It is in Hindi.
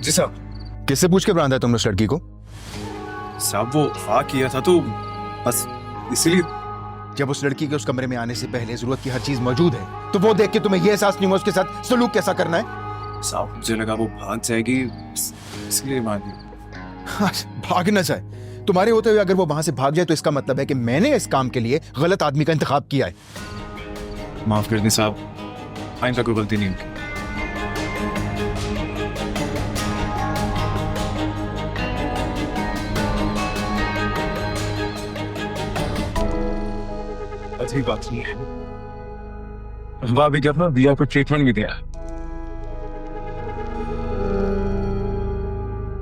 जी साहब। किससे पूछ के बांधा है तुमने उस लड़की को? साहब वो हाँ किया था तो बस इसीलिए। जब उस लड़की के उस कमरे में आने से पहले जरूरत की हर चीज मौजूद है तो वो देख के तुम्हें यह एहसास नहीं हुआ उसके साथ सलूक कैसा करना है? साहब मुझे लगा वो भाग जाएगी इसलिए मान लिया। भाग ना जाए, तुम्हारे होते हुए अगर वो वहां से भाग जाए तो इसका मतलब है कि मैंने इस काम के लिए गलत आदमी का इंतखाब किया है। माफ कर दें साहब, आइंदा कोई गलती नहीं होगी। अच्छी बात नहीं है। भाभी क्या था, दिया को ट्रीटमेंट भी दिया।